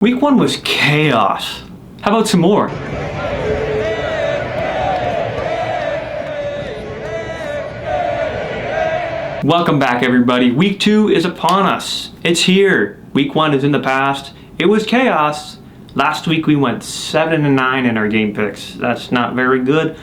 Week 1 was chaos. How about some more? Welcome back, everybody. Week 2 is upon us. It's here. Week 1 is in the past. It was chaos. Last week we went 7-9 in our game picks. That's not very good.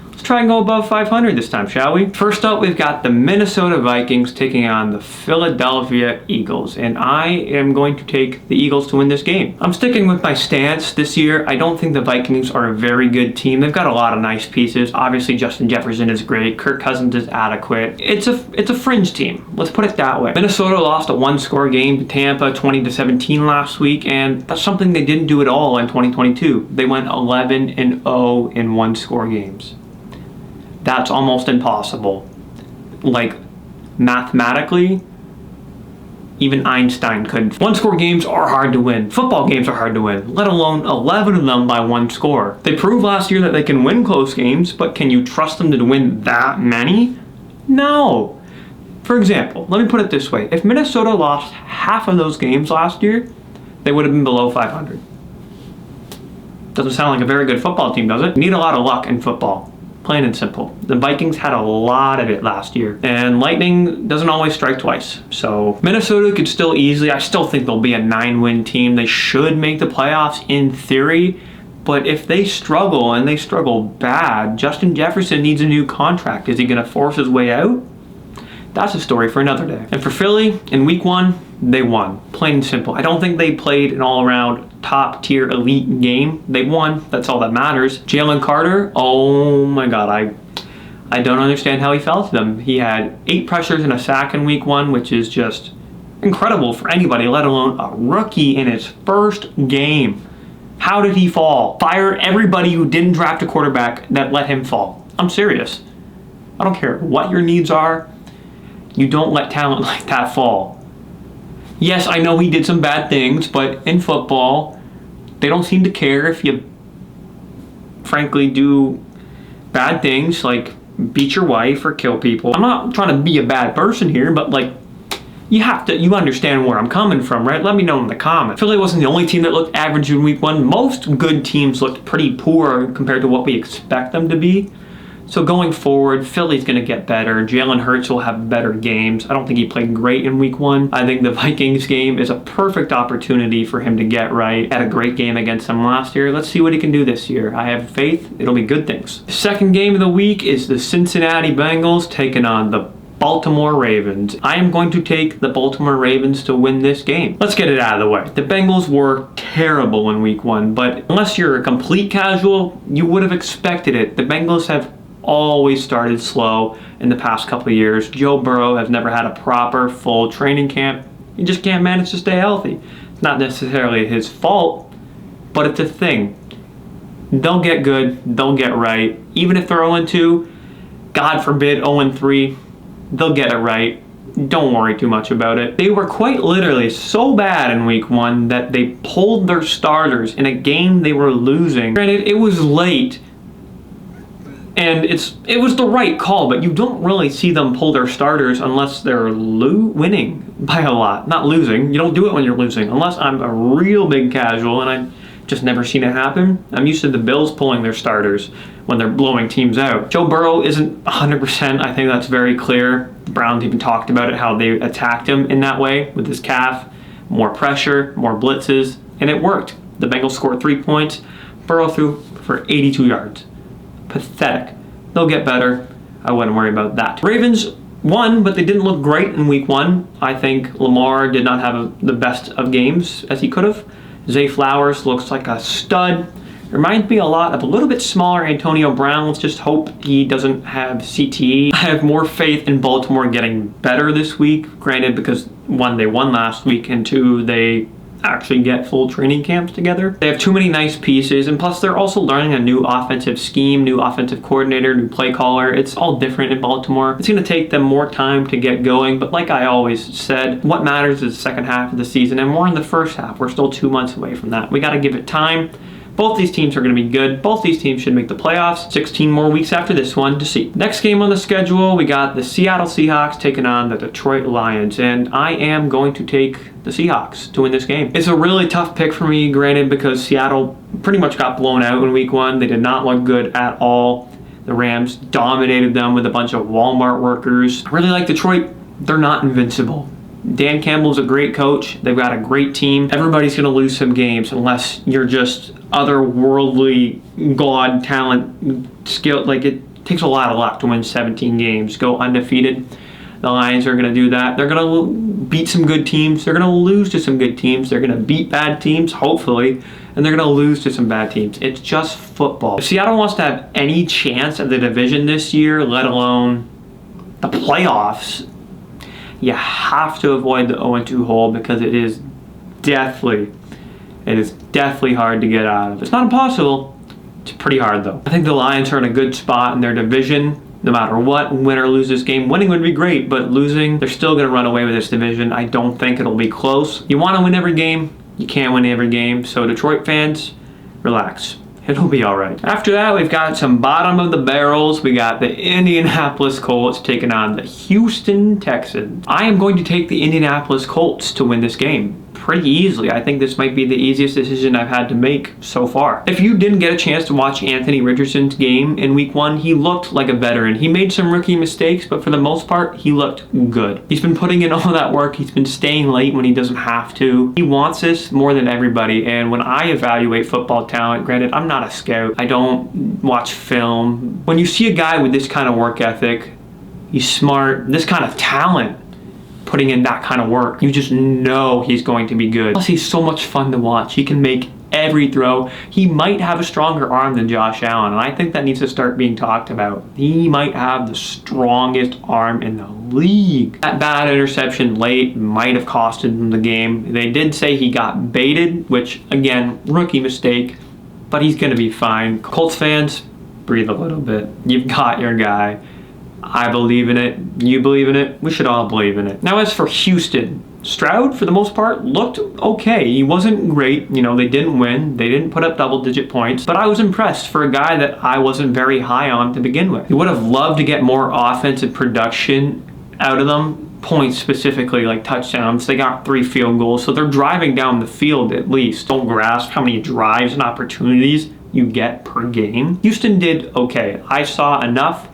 Let's try and go above 500 this time, shall we? First up, we've got the Minnesota Vikings taking on the Philadelphia Eagles, and I am going to take the Eagles to win this game. I'm sticking with my stance this year. I don't think the Vikings are a very good team. They've got a lot of nice pieces. Obviously, Justin Jefferson is great. Kirk Cousins is adequate. It's a fringe team. Let's put it that way. Minnesota lost a one-score game to Tampa 20-17 last week, and that's something they didn't do at all in 2022. They went 11-0 in one-score games. That's almost impossible. Like, mathematically, even Einstein couldn't. One-score games are hard to win. Football games are hard to win, let alone 11 of them by one score. They proved last year that they can win close games, but can you trust them to win that many? No. For example, let me put it this way. If Minnesota lost half of those games last year, they would have been below 500. Doesn't sound like a very good football team, does it? You need a lot of luck in football. Plain and simple. The Vikings had a lot of it last year, and lightning doesn't always strike twice. So Minnesota could still easily, I still think they'll be a 9-win team. They should make the playoffs in theory, but if they struggle, and they struggle bad, Justin Jefferson needs a new contract. Is he going to force his way out? That's a story for another day. And for Philly, in week 1, they won. Plain and simple. I don't think they played an all-around top-tier elite game. They won. That's all that matters. Jalen Carter, oh my God, I don't understand how he fell to them. He had 8 pressures and a sack in week 1, which is just incredible for anybody, let alone a rookie in his first game. How did he fall? Fire everybody who didn't draft a quarterback that let him fall. I'm serious. I don't care what your needs are. You don't let talent like that fall. Yes, I know he did some bad things, but in football, they don't seem to care if you, frankly, do bad things like beat your wife or kill people. I'm not trying to be a bad person here, but like, you understand where I'm coming from, right? Let me know in the comments. Philly wasn't the only team that looked average in week 1. Most good teams looked pretty poor compared to what we expect them to be. So going forward, Philly's going to get better. Jalen Hurts will have better games. I don't think he played great in week 1. I think the Vikings game is a perfect opportunity for him to get right. Had a great game against them last year. Let's see what he can do this year. I have faith. It'll be good things. The second game of the week is the Cincinnati Bengals taking on the Baltimore Ravens. I am going to take the Baltimore Ravens to win this game. Let's get it out of the way. The Bengals were terrible in week 1, but unless you're a complete casual, you would have expected it. The Bengals have always started slow in the past couple of years. Joe Burrow has never had a proper full training camp. He just can't manage to stay healthy. It's not necessarily his fault, but it's a thing. They'll get good, they'll get right. Even if they're 0-2, God forbid 0-3, they'll get it right. Don't worry too much about it. They were quite literally so bad in week 1 that they pulled their starters in a game they were losing. Granted, it was late, and it was the right call, but you don't really see them pull their starters unless they're winning by a lot, not losing. You don't do it when you're losing, unless I'm a real big casual, and I've just never seen it happen. I'm used to the Bills pulling their starters when they're blowing teams out. Joe Burrow isn't 100%. I think that's very clear. The Browns even talked about it, how they attacked him in that way with his calf. More pressure, more blitzes, and it worked. The Bengals scored 3 points. Burrow threw for 82 yards. Pathetic. They'll get better. I wouldn't worry about that. Ravens won, but they didn't look great in week 1. I think Lamar did not have the best of games as he could have. Zay Flowers looks like a stud. Reminds me a lot of a little bit smaller Antonio Brown. Let's just hope he doesn't have CTE. I have more faith in Baltimore getting better this week. Granted, because 1, they won last week, and 2, they actually get full training camps together. They have too many nice pieces, and plus they're also learning a new offensive scheme, new offensive coordinator, new play caller. It's all different in Baltimore. It's going to take them more time to get going, but like I always said, what matters is the second half of the season, and we're in the first half. We're still 2 months away from that. We got to give it time. Both these teams are going to be good. Both these teams should make the playoffs. 16 more weeks after this one to see. Next game on the schedule, we got the Seattle Seahawks taking on the Detroit Lions, and I am going to take the Seahawks to win this game. It's a really tough pick for me, granted, because Seattle pretty much got blown out in week 1. They did not look good at all. The Rams dominated them with a bunch of Walmart workers. I really like Detroit. They're not invincible. Dan Campbell's a great coach. They've got a great team. Everybody's going to lose some games unless you're just otherworldly god talent skill. Like, it takes a lot of luck to win 17 games, go undefeated. The Lions are going to do that. They're going to beat some good teams. They're going to lose to some good teams. They're going to beat bad teams, hopefully, and they're going to lose to some bad teams. It's just football. If Seattle wants to have any chance at the division this year, let alone the playoffs, you have to avoid the 0-2 hole, because it is deathly hard to get out of. It's not impossible. It's pretty hard, though. I think the Lions are in a good spot in their division. No matter what, win or lose this game. Winning would be great, but losing, they're still going to run away with this division. I don't think it'll be close. You want to win every game. You can't win every game. So Detroit fans, relax. It'll be all right. After that, we've got some bottom of the barrels. We got the Indianapolis Colts taking on the Houston Texans. I am going to take the Indianapolis Colts to win this game pretty easily. I think this might be the easiest decision I've had to make so far. If you didn't get a chance to watch Anthony Richardson's game in week 1, he looked like a veteran. He made some rookie mistakes, but for the most part, he looked good. He's been putting in all that work. He's been staying late when he doesn't have to. He wants this more than everybody, and when I evaluate football talent, granted, I'm not a scout. I don't watch film. When you see a guy with this kind of work ethic, he's smart, this kind of talent, putting in that kind of work, you just know he's going to be good. Plus, he's so much fun to watch. He can make every throw. He might have a stronger arm than Josh Allen, and I think that needs to start being talked about. He might have the strongest arm in the league. That bad interception late might have costed him the game. They did say he got baited, which, again, rookie mistake, but he's going to be fine. Colts fans, breathe a little bit. You've got your guy. I believe in it. You believe in it. We should all believe in it. Now, as for Houston, Stroud, for the most part, looked okay. He wasn't great. You know, they didn't win. They didn't put up double-digit points. But I was impressed for a guy that I wasn't very high on to begin with. You would have loved to get more offensive production out of them. Points specifically, like touchdowns. They got 3 field goals, so they're driving down the field at least. Don't grasp how many drives and opportunities you get per game. Houston did okay. I saw enough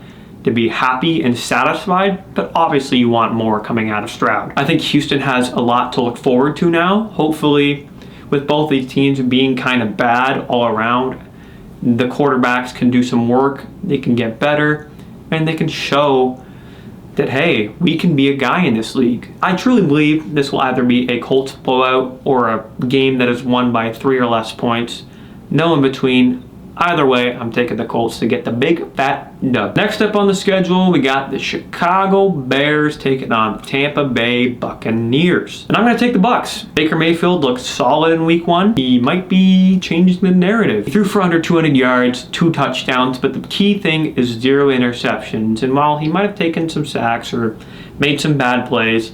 to be happy and satisfied, but obviously you want more coming out of Stroud. I think Houston has a lot to look forward to now. Hopefully, with both these teams being kind of bad all around, the quarterbacks can do some work, they can get better, and they can show that, hey, we can be a guy in this league. I truly believe this will either be a Colts blowout or a game that is won by 3 or less points. No in between. Either way, I'm taking the Colts to get the big fat dub. Next up on the schedule, we got the Chicago Bears taking on the Tampa Bay Buccaneers. And I'm going to take the Bucs. Baker Mayfield looked solid in week 1. He might be changing the narrative. He threw for under 200 yards, 2 touchdowns, but the key thing is 0 interceptions. And while he might have taken some sacks or made some bad plays,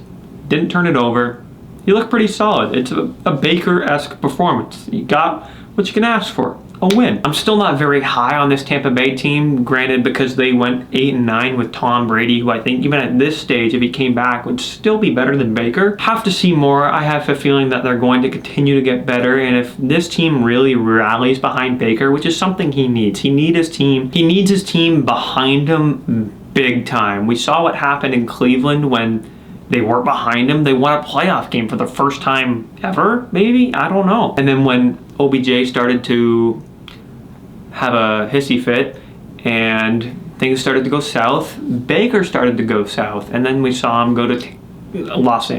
didn't turn it over, he looked pretty solid. It's a Baker-esque performance. You got what you can ask for. A win. I'm still not very high on this Tampa Bay team, granted, because they went 8-9 with Tom Brady, who I think even at this stage, if he came back, would still be better than Baker. Have to see more. I have a feeling that they're going to continue to get better, and if this team really rallies behind Baker, which is something he needs, he needs his team behind him big time. We saw what happened in Cleveland when they were behind him. They won a playoff game for the first time ever, maybe? I don't know. And then when OBJ started to have a hissy fit and things started to go south, Baker started to go south, and then we saw him go to Los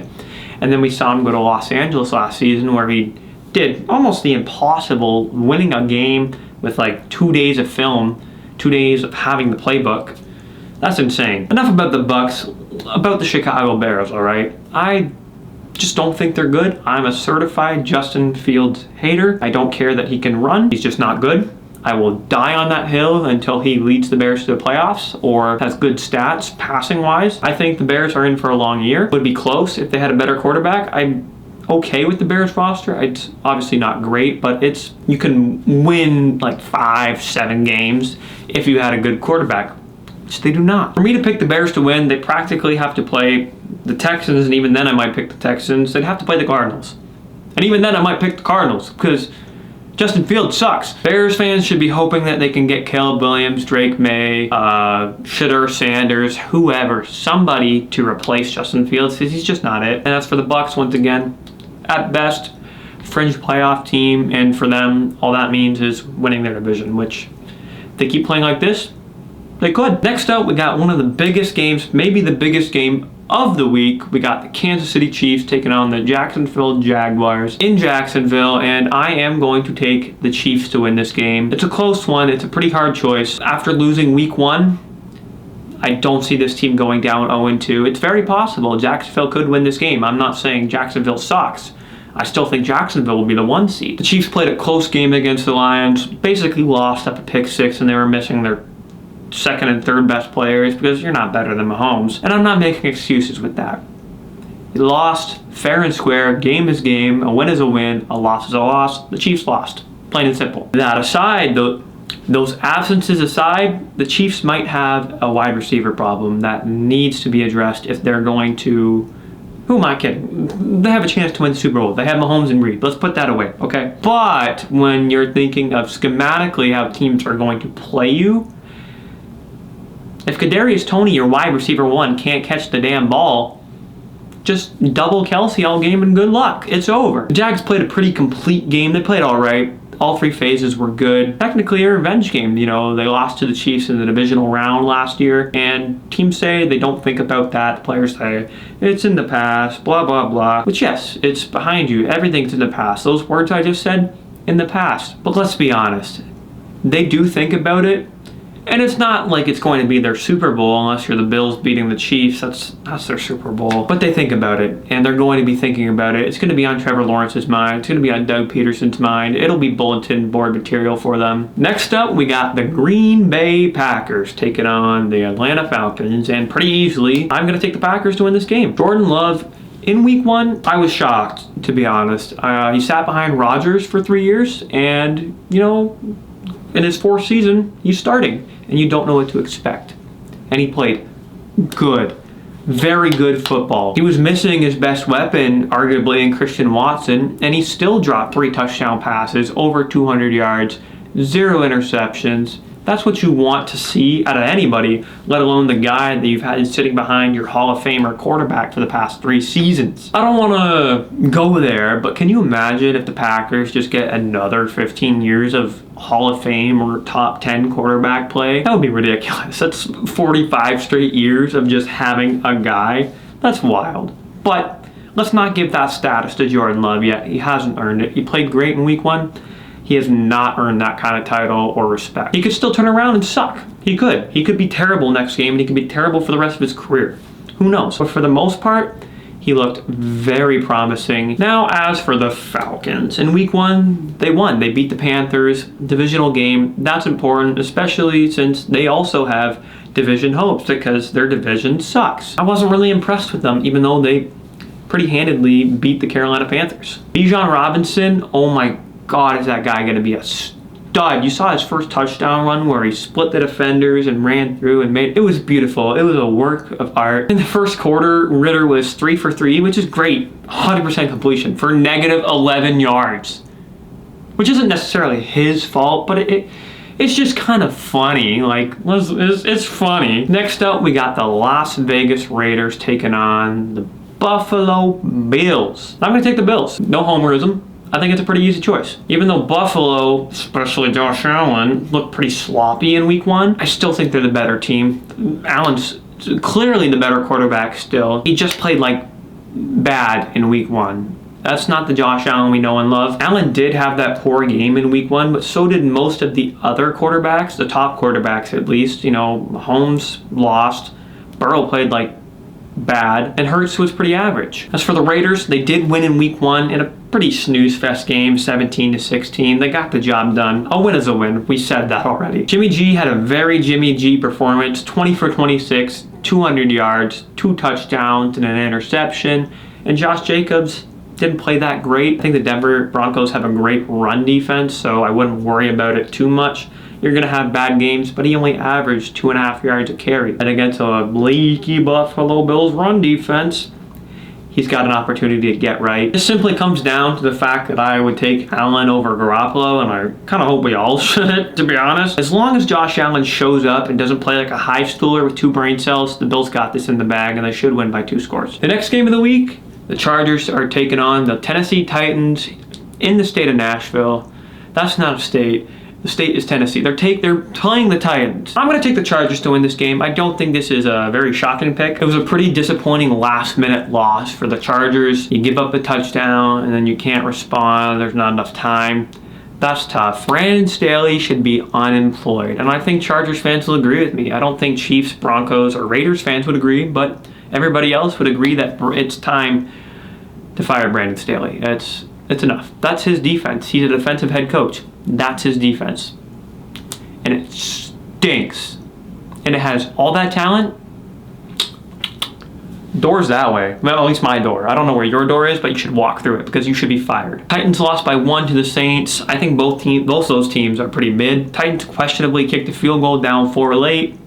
Angeles last season, where he did almost the impossible, winning a game with like 2 days of film, 2 days of having the playbook. That's insane. Enough about the Bucs, about the Chicago Bears, all right? I just don't think they're good. I'm a certified Justin Fields hater. I don't care that he can run. He's just not good. I will die on that hill until he leads the Bears to the playoffs or has good stats passing-wise. I think the Bears are in for a long year. Would be close if they had a better quarterback. okay with the Bears roster. It's obviously not great, but you can win like 5-7 games if you had a good quarterback, which they do not. For me to pick the Bears to win, they practically have to play the Texans, and even then I might pick the Texans. They'd have to play the Cardinals. And even then I might pick the Cardinals because Justin Fields sucks. Bears fans should be hoping that they can get Caleb Williams, Drake May, Shedeur Sanders, whoever, somebody to replace Justin Fields because he's just not it. And as for the Bucs, once again, at best, fringe playoff team, and for them, all that means is winning their division, which if they keep playing like this, they could. Next up, we got one of the biggest games, maybe the biggest game of the week. We got the Kansas City Chiefs taking on the Jacksonville Jaguars in Jacksonville, and I am going to take the Chiefs to win this game. It's a close one. It's a pretty hard choice. After losing week 1, I don't see this team going down 0-2. It's very possible Jacksonville could win this game. I'm not saying Jacksonville sucks. I still think Jacksonville will be the 1 seed. The Chiefs played a close game against the Lions, basically lost up a pick 6, and they were missing their second and third best players because you're not better than Mahomes. And I'm not making excuses with that. You lost fair and square. Game is game. A win is a win. A loss is a loss. The Chiefs lost. Plain and simple. That aside, those absences aside, the Chiefs might have a wide receiver problem that needs to be addressed if they're going to... Who am I kidding? They have a chance to win the Super Bowl. They have Mahomes and Reed. Let's put that away, okay? But when you're thinking of schematically how teams are going to play you, if Kadarius Toney, your wide receiver 1, can't catch the damn ball, just double Kelsey all game and good luck. It's over. The Jags played a pretty complete game. They played all right. All 3 phases were good. Technically a revenge game. You know, they lost to the Chiefs in the divisional round last year, and teams say they don't think about that. The players say, it's in the past, blah, blah, blah. Which, yes, it's behind you. Everything's in the past. Those words I just said, in the past. But let's be honest. They do think about it. And it's not like it's going to be their Super Bowl unless you're the Bills beating the Chiefs. That's their Super Bowl. But they think about it, and they're going to be thinking about it. It's going to be on Trevor Lawrence's mind. It's going to be on Doug Peterson's mind. It'll be bulletin board material for them. Next up, we got the Green Bay Packers taking on the Atlanta Falcons, and pretty easily, I'm going to take the Packers to win this game. Jordan Love, in week 1, I was shocked, to be honest. He sat behind Rodgers for 3 years, and, you know, in his 4th season, he's starting, and you don't know what to expect. And he played good, very good football. He was missing his best weapon, arguably, in Christian Watson, and he still dropped 3 touchdown passes, over 200 yards, 0 interceptions. That's what you want to see out of anybody, let alone the guy that you've had sitting behind your Hall of Famer quarterback for the past 3 seasons. I don't want to go there, but can you imagine if the Packers just get another 15 years of Hall of Fame or top 10 quarterback play? That would be ridiculous. That's 45 straight years of just having a guy. That's wild. But let's not give that status to Jordan Love yet. He hasn't earned it. He played great in week 1. He has not earned that kind of title or respect. He could still turn around and suck. He could. He could be terrible next game, and he could be terrible for the rest of his career. Who knows? But for the most part, he looked very promising. Now, as for the Falcons, in week 1, they won. They beat the Panthers. Divisional game. That's important, especially since they also have division hopes because their division sucks. I wasn't really impressed with them, even though they pretty handedly beat the Carolina Panthers. Bijan Robinson, oh my God, is that guy going to be a stud. You saw his first touchdown run where he split the defenders and ran through and made it. Was beautiful. It was a work of art. In the first quarter, Ritter was 3 for 3, which is great. 100% completion for negative 11 yards, which isn't necessarily his fault, but it's just kind of funny. Like, it's funny. Next up, we got the Las Vegas Raiders taking on the Buffalo Bills. I'm going to take the Bills. No homerism. I think it's a pretty easy choice. Even though Buffalo, especially Josh Allen, looked pretty sloppy in week 1, I still think they're the better team. Allen's clearly the better quarterback still. He just played like bad in week 1. That's not the Josh Allen we know and love. Allen did have that poor game in week 1, but so did most of the other quarterbacks, the top quarterbacks at least. You know, Mahomes lost. Burrow played like bad, and Hurts was pretty average. As for the Raiders, they did win in week 1 in a pretty snooze-fest game, 17-16. They got the job done. A win is a win. We said that already. Jimmy G had a very Jimmy G performance, 20 for 26, 200 yards, 2 touchdowns, and an interception. And Josh Jacobs, didn't play that great. I think the Denver Broncos have a great run defense, so I wouldn't worry about it too much. You're going to have bad games, but he only averaged 2.5 yards a carry. And against a leaky Buffalo Bills run defense, he's got an opportunity to get right. This simply comes down to the fact that I would take Allen over Garoppolo, and I kind of hope we all should, to be honest. As long as Josh Allen shows up and doesn't play like a high schooler with 2 brain cells, the Bills got this in the bag, and they should win by 2 scores. The next game of the week, the Chargers are taking on the Tennessee Titans in the state of Nashville. That's not a state. The state is Tennessee. They're playing the Titans. I'm going to take the Chargers to win this game. I don't think this is a very shocking pick. It was a pretty disappointing last-minute loss for the Chargers. You give up a touchdown, and then you can't respond. There's not enough time. That's tough. Brandon Staley should be unemployed, and I think Chargers fans will agree with me. I don't think Chiefs, Broncos, or Raiders fans would agree, but everybody else would agree that it's time to fire Brandon Staley. It's enough. That's his defense. He's a defensive head coach. That's his defense. And it stinks. And it has all that talent. Door's that way. Well, at least my door. I don't know where your door is, but you should walk through it because you should be fired. Titans lost by 1 to the Saints. I think both those teams are pretty mid. Titans questionably kicked a field goal down 4 late.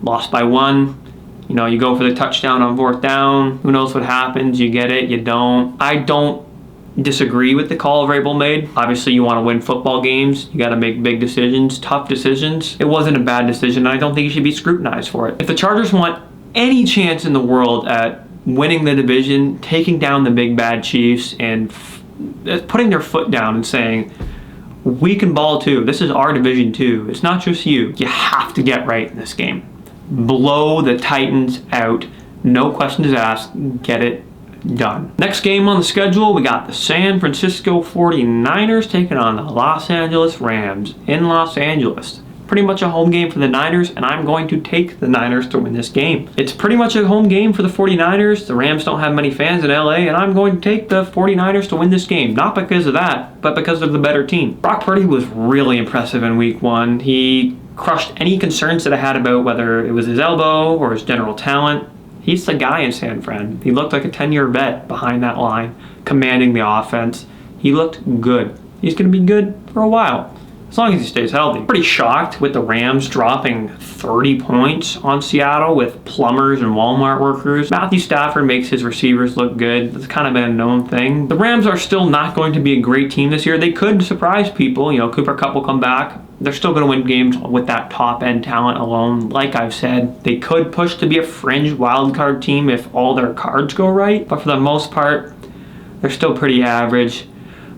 Lost by 1. You know, you go for the touchdown on 4th down. Who knows what happens? You get it, you don't. I don't disagree with the call Vrabel made. Obviously, you want to win football games. You got to make big decisions, tough decisions. It wasn't a bad decision, and I don't think he should be scrutinized for it. If the Chargers want any chance in the world at winning the division, taking down the big bad Chiefs, and putting their foot down and saying, we can ball too. This is our division too. It's not just you. You have to get right in this game. Blow the Titans out. No questions asked. Get it done. Next game on the schedule, we got the San Francisco 49ers taking on the Los Angeles Rams in Los Angeles. Pretty much a home game for the Niners, and I'm going to take the Niners to win this game. It's pretty much a home game for the 49ers. The Rams don't have many fans in LA, and I'm going to take the 49ers to win this game. Not because of that, but because of the better team. Brock Purdy was really impressive in week 1. He crushed any concerns that I had about whether it was his elbow or his general talent. He's the guy in San Fran. He looked like a 10-year vet behind that line, commanding the offense. He looked good. He's going to be good for a while, as long as he stays healthy. Pretty shocked with the Rams dropping 30 points on Seattle with plumbers and Walmart workers. Matthew Stafford makes his receivers look good. That's kind of been a known thing. The Rams are still not going to be a great team this year. They could surprise people. You know, Cooper Kupp will come back. They're still going to win games with that top-end talent alone. Like I've said, they could push to be a fringe wildcard team if all their cards go right. But for the most part, they're still pretty average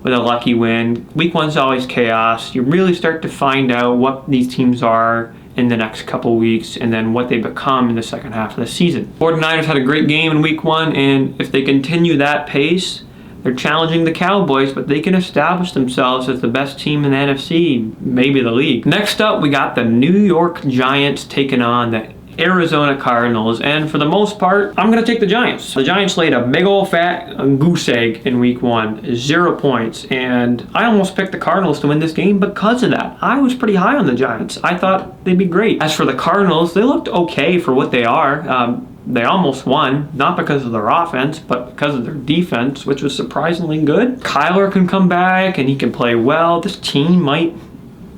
with a lucky win. Week 1's always chaos. You really start to find out what these teams are in the next couple weeks and then what they become in the second half of the season. 49ers had a great game in week 1, and if they continue that pace, they're challenging the Cowboys, but they can establish themselves as the best team in the NFC, maybe the league. Next up, we got the New York Giants taking on the Arizona Cardinals, and for the most part, I'm going to take the Giants. The Giants laid a big old fat goose egg in week 1, 0 points, and I almost picked the Cardinals to win this game because of that. I was pretty high on the Giants. I thought they'd be great. As for the Cardinals, they looked okay for what they are. They almost won, not because of their offense, but because of their defense, which was surprisingly good. Kyler can come back, and he can play well. This team might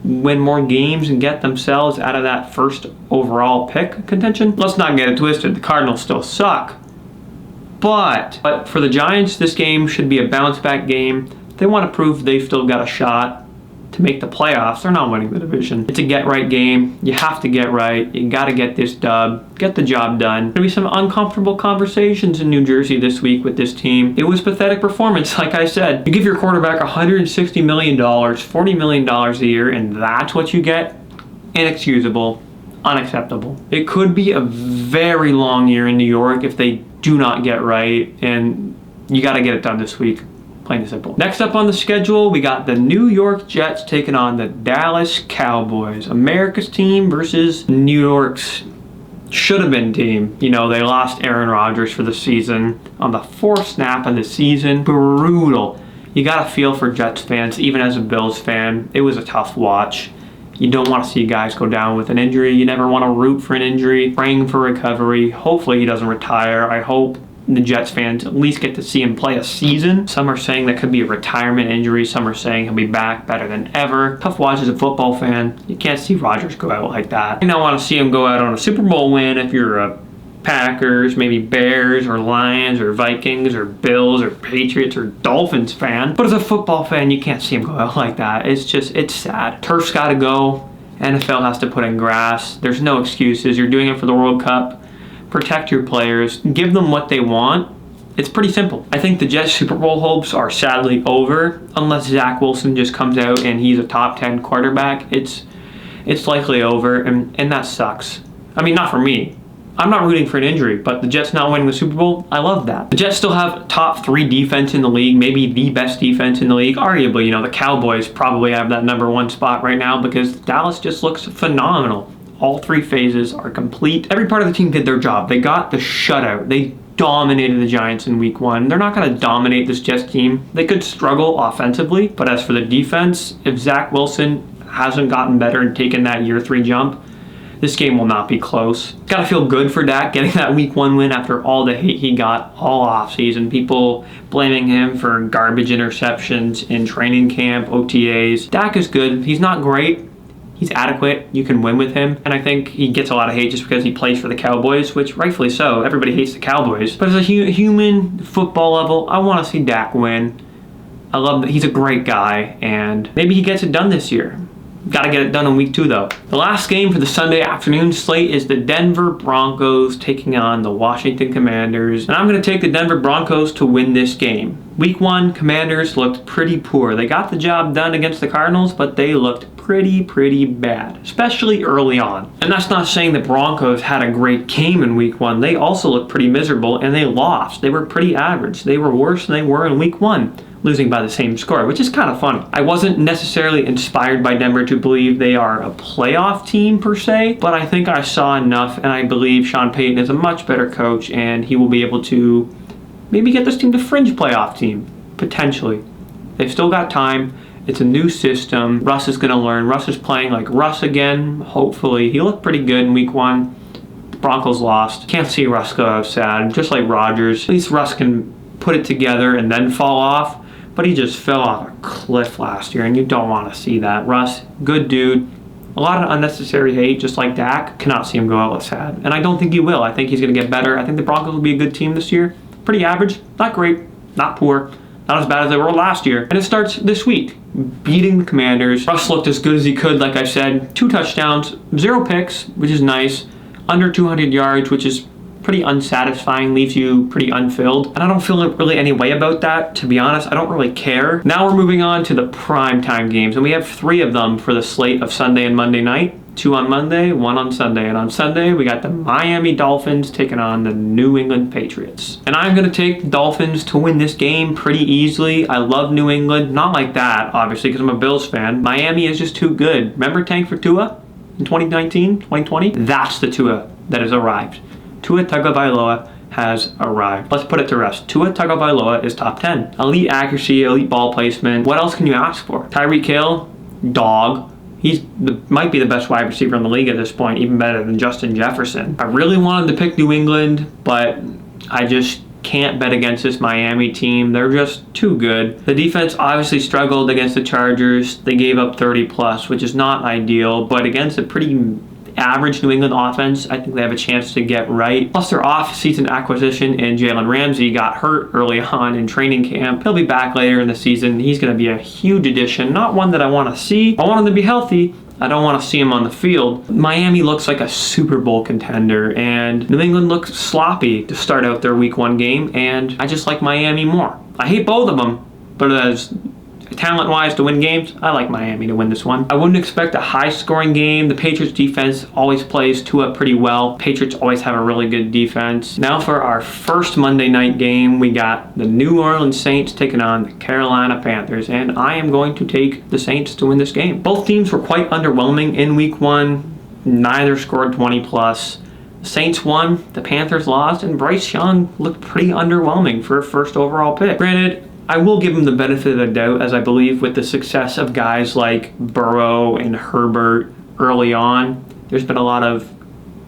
win more games and get themselves out of that first overall pick contention. Let's not get it twisted. The Cardinals still suck. But for the Giants, this game should be a bounce-back game. They want to prove they've still got a shot to make the playoffs. They're not winning the division. It's a get-right game. You have to get right. You got to get this dub. Get the job done. There'll be some uncomfortable conversations in New Jersey this week with this team. It was pathetic performance, like I said. You give your quarterback $160 million, $40 million a year, and that's what you get? Inexcusable. Unacceptable. It could be a very long year in New York if they do not get right, and you got to get it done this week. Plain and simple. Next up on the schedule, we got the New York Jets taking on the Dallas Cowboys. America's team versus New York's should-have-been team. You know, they lost Aaron Rodgers for the season on the 4th snap of the season. Brutal. You got to feel for Jets fans, even as a Bills fan. It was a tough watch. You don't want to see guys go down with an injury. You never want to root for an injury. Praying for recovery. Hopefully he doesn't retire. I hope the Jets fans at least get to see him play a season. Some are saying that could be a retirement injury. Some are saying he'll be back better than ever. Tough watch as a football fan. You can't see Rodgers go out like that. You don't want to see him go out on a Super Bowl win if you're a Packers, maybe Bears or Lions or Vikings or Bills or Patriots or Dolphins fan. But as a football fan, you can't see him go out like that. It's sad. Turf's got to go. NFL has to put in grass. There's no excuses. You're doing it for the World Cup. Protect your players. Give them what they want. It's pretty simple. I think the Jets Super Bowl hopes are sadly over unless Zach Wilson just comes out and he's a top 10 quarterback. It's likely over, and that sucks. I mean, not for me. I'm not rooting for an injury, but the Jets not winning the Super Bowl, I love that. The Jets still have top 3 defense in the league, maybe the best defense in the league. Arguably, the Cowboys probably have that number 1 spot right now because Dallas just looks phenomenal. All 3 phases are complete. Every part of the team did their job. They got the shutout. They dominated the Giants in week 1. They're not going to dominate this Jets team. They could struggle offensively, but as for the defense, if Zach Wilson hasn't gotten better and taken that year 3 jump, this game will not be close. Gotta feel good for Dak getting that week 1 win after all the hate he got all offseason. People blaming him for garbage interceptions in training camp, OTAs. Dak is good. He's not great. He's adequate. You can win with him. And I think he gets a lot of hate just because he plays for the Cowboys, which rightfully so. Everybody hates the Cowboys. But as a human football level, I want to see Dak win. I love that he's a great guy, and maybe he gets it done this year. Got to get it done in week 2, though. The last game for the Sunday afternoon slate is the Denver Broncos taking on the Washington Commanders. And I'm going to take the Denver Broncos to win this game. Week 1, Commanders looked pretty poor. They got the job done against the Cardinals, but they looked pretty bad, especially early on. And that's not saying the Broncos had a great game in week 1. They also looked pretty miserable, and they lost. They were pretty average. They were worse than they were in week 1. Losing by the same score, which is kind of funny. I wasn't necessarily inspired by Denver to believe they are a playoff team per se, but I think I saw enough, and I believe Sean Payton is a much better coach, and he will be able to maybe get this team to fringe playoff team, potentially. They've still got time. It's a new system. Russ is going to learn. Russ is playing like Russ again, hopefully. He looked pretty good in week 1. The Broncos lost. Can't see Russ go out sad, just like Rodgers. At least Russ can put it together and then fall off. But he just fell off a cliff last year, and you don't want to see that. Russ, good dude. A lot of unnecessary hate, just like Dak. Cannot see him go out sad. And I don't think he will. I think he's going to get better. I think the Broncos will be a good team this year. Pretty average. Not great. Not poor. Not as bad as they were last year. And it starts this week. Beating the Commanders. Russ looked as good as he could, like I said. 2 touchdowns. 0 picks, which is nice. Under 200 yards, which is pretty unsatisfying, leaves you pretty unfilled. And I don't feel really any way about that, to be honest. I don't really care. Now we're moving on to the primetime games, and we have 3 of them for the slate of Sunday and Monday night. 2 on Monday, 1 on Sunday. And on Sunday, we got the Miami Dolphins taking on the New England Patriots. And I'm going to take the Dolphins to win this game pretty easily. I love New England. Not like that, obviously, because I'm a Bills fan. Miami is just too good. Remember Tank for Tua in 2019, 2020? That's the Tua that has arrived. Tua Tagovailoa has arrived. Let's put it to rest. Tua Tagovailoa is top 10. Elite accuracy, elite ball placement. What else can you ask for? Tyreek Hill, dog. Might be the best wide receiver in the league at this point, even better than Justin Jefferson. I really wanted to pick New England, but I just can't bet against this Miami team. They're just too good. The defense obviously struggled against the Chargers. They gave up 30 plus, which is not ideal, but against a pretty average New England offense, I think they have a chance to get right. Plus their off-season acquisition in Jalen Ramsey got hurt early on in training camp. He'll be back later in the season. He's going to be a huge addition. Not one that I want to see. I want him to be healthy. I don't want to see him on the field. Miami looks like a Super Bowl contender, and New England looks sloppy to start out their week 1 game, and I just like Miami more. I hate both of them, but as talent-wise to win games, I like Miami to win this one. I wouldn't expect a high-scoring game. The Patriots defense always plays Tua pretty well. Patriots always have a really good defense. Now for our first Monday night game, we got the New Orleans Saints taking on the Carolina Panthers, and I am going to take the Saints to win this game. Both teams were quite underwhelming in week 1. Neither scored 20 plus. The Saints won, the Panthers lost, and Bryce Young looked pretty underwhelming for a first overall pick. Granted, I will give him the benefit of the doubt, as I believe with the success of guys like Burrow and Herbert early on, there's been a lot of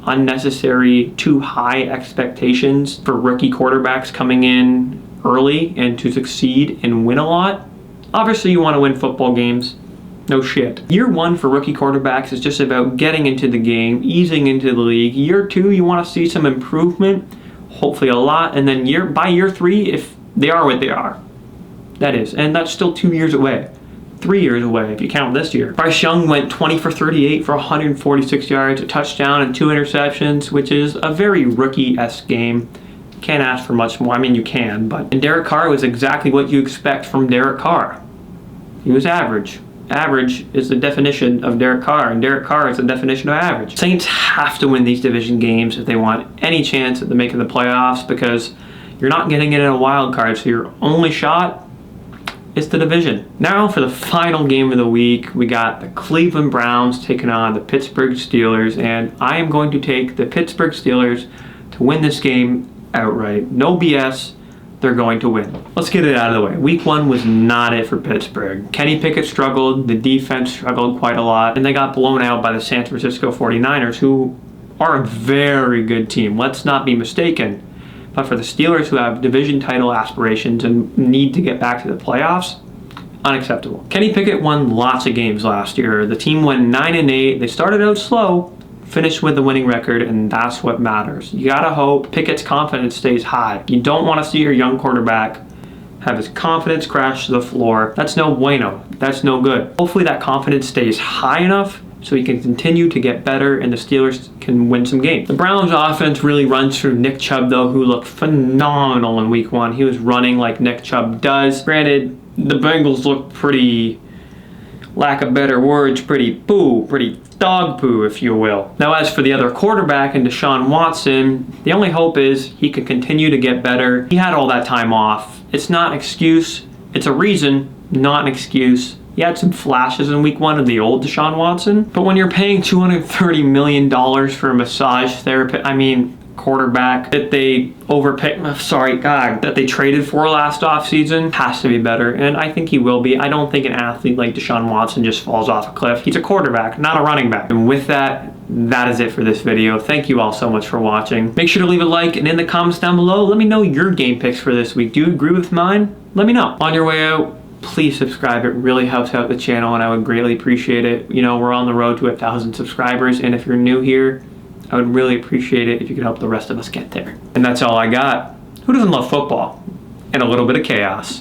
unnecessary, too high expectations for rookie quarterbacks coming in early and to succeed and win a lot. Obviously, you want to win football games. No shit. Year 1 for rookie quarterbacks is just about getting into the game, easing into the league. Year 2, you want to see some improvement, hopefully a lot, and then by year 3, if they are what they are. That is, and that's still 2 years away. 3 years away if you count this year. Bryce Young went 20 for 38 for 146 yards, a touchdown, and 2 interceptions, which is a very rookie-esque game. Can't ask for much more. I mean, you can, but... And Derek Carr was exactly what you expect from Derek Carr. He was average. Average is the definition of Derek Carr, and Derek Carr is the definition of average. Saints have to win these division games if they want any chance at making the playoffs, because you're not getting it in a wild card, so your only shot is the division. Now for the final game of the week, we got the Cleveland Browns taking on the Pittsburgh Steelers, and I am going to take the Pittsburgh Steelers to win this game outright. No BS. They're going to win. Let's get it out of the way. Week 1 was not it for Pittsburgh. Kenny Pickett struggled, the defense struggled quite a lot, and they got blown out by the San Francisco 49ers, who are a very good team. Let's not be mistaken. But for the Steelers, who have division title aspirations and need to get back to the playoffs, unacceptable. Kenny Pickett won lots of games last year. The team went 9-8. They started out slow, finished with the winning record, and that's what matters. You gotta hope Pickett's confidence stays high. You don't want to see your young quarterback have his confidence crash to the floor. That's no bueno. That's no good. Hopefully that confidence stays high enough so he can continue to get better and the Steelers can win some games. The Browns offense really runs through Nick Chubb, though, who looked phenomenal in week 1. He was running like Nick Chubb does. Granted, the Bengals looked pretty, lack of better words, pretty dog poo, if you will. Now, as for the other quarterback and Deshaun Watson, the only hope is he can continue to get better. He had all that time off. It's not an excuse. It's a reason, not an excuse. He had some flashes in week 1 of the old Deshaun Watson, but when you're paying $230 million for a massage therapist, quarterback that they that they traded for last offseason has to be better, and I think he will be. I don't think an athlete like Deshaun Watson just falls off a cliff. He's a quarterback, not a running back. And with that, that is it for this video. Thank you all so much for watching. Make sure to leave a like, and in the comments down below, let me know your game picks for this week. Do you agree with mine? Let me know. On your way out, please subscribe. It really helps out the channel, and I would greatly appreciate it. You know, we're on the road to 1,000 subscribers, and if you're new here, I would really appreciate it if you could help the rest of us get there. And that's all I got. Who doesn't love football? And a little bit of chaos.